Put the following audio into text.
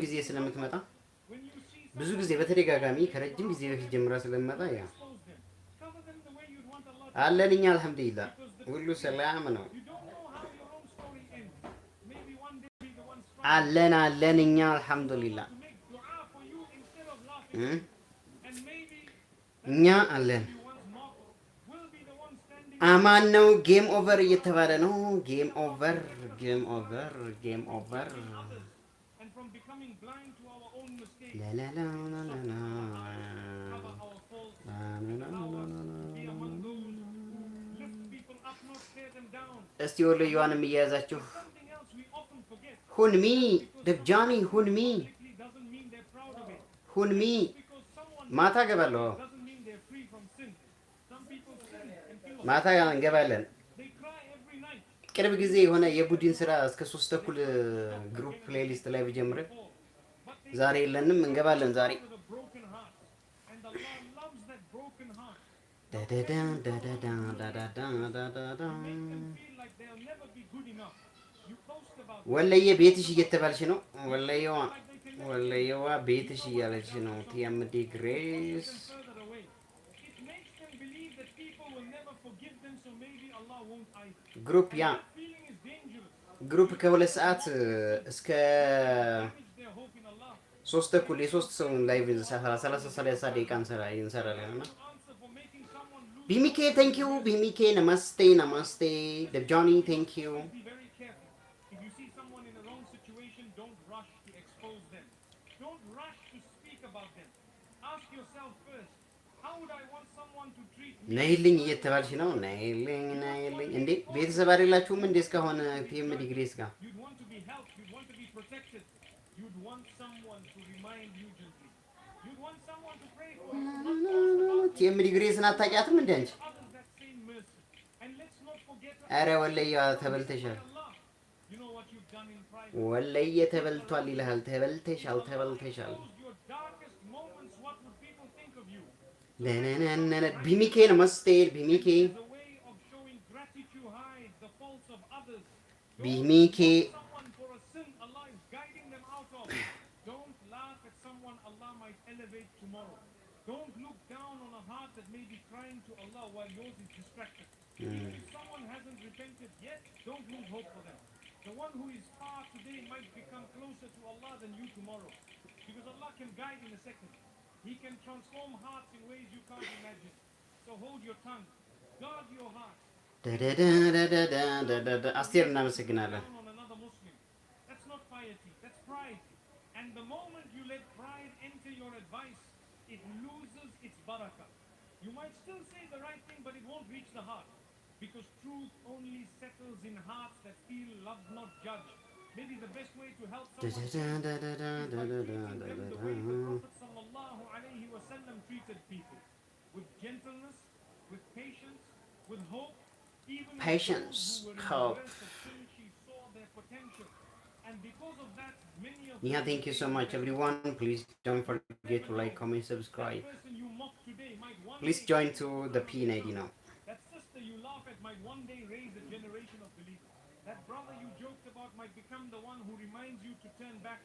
ጊዜ ስለምትመጣ ብዙ ጊዜ በተደጋጋሚ ከረጅም ጊዜ በፊት ጀምራ ስለምመጣ ያ አለን እኛ አልሐምዱሊላህ ሁሉ ሰላም ነው። አለን እኛ አልሐምዱሊላህ እኛ አለን። አማን ነው። ጌም ኦቨር እየተባለ ነው። ጌም ኦቨር ጌም ኦቨር ጌም ኦቨር እስቲ ወሎየዋንም እየያዛችሁ ሁንሚ ደብጃኒ ሁንሚ ሁንሚ ማታ ገባለሁ። ማታ እንገባለን። ቅርብ ጊዜ የሆነ የቡድን ስራ እስከ 3 ተኩል ግሩፕ ፕሌሊስት ላይ ብጀምር ዛሬ የለንም። እንገባለን ዛሬ ወለየ ቤትሽ እየተባልሽ ነው። ወለየዋ ቤትሽ እያለች ነው። ቲያምዲ ግሬስ ግሩፕ ያ ግሩፕ ከ2 ሰዓት እስከ 3 ተኩል የ3 ሰው ላይቭ 30 ደቂቃ እንሰራለን እና ቢሚኬ ቴንኪዩ ቢሚኬ ነማስቴ ነማስቴ ደብጃኒ ቴንኪዩ ነይልኝ እየተባልሽ ነው። ነይልኝ ነይልኝ እንዴ ቤተሰብ አይደላችሁም እንዴ? እስካሁን ፒኤም ዲግሪስ ጋር ፒኤም ዲግሪስን አታውቂያትም እንዴ አንቺ? አረ ወለየዋ ተበልተሻል። ወለየ ተበልቷል ይልሃል። ተበልተሻል ተበልተሻል። ቢሚኬ ነመስቴ ቢሚኬ ቢሚኬ The one who is far today might become closer to Allah than you tomorrow. Because Allah can guide in a second. He can transform hearts in ways you can't imagine. So hold your tongue. Guard your heart. አስቴር እናመሰግናለን። That's not piety. That's pride. And the moment you let pride enter your advice, it loses its barakah. You might still say the right thing, but it won't reach the heart. Because truth only settles in hearts that feel loved, not judged. Maybe the best way to help someone is by treating them the way the Prophet sallallahu alaihi wasallam treated people, with gentleness, with patience, with hope. Even patience, hope. She saw their potential, and because of that, many of yeah, thank you so much, everyone. Please don't forget to like, comment, subscribe. Please join to the P90 now. You laugh at might one day raise a generation of believers. That brother you joked about might become the one who reminds you to turn back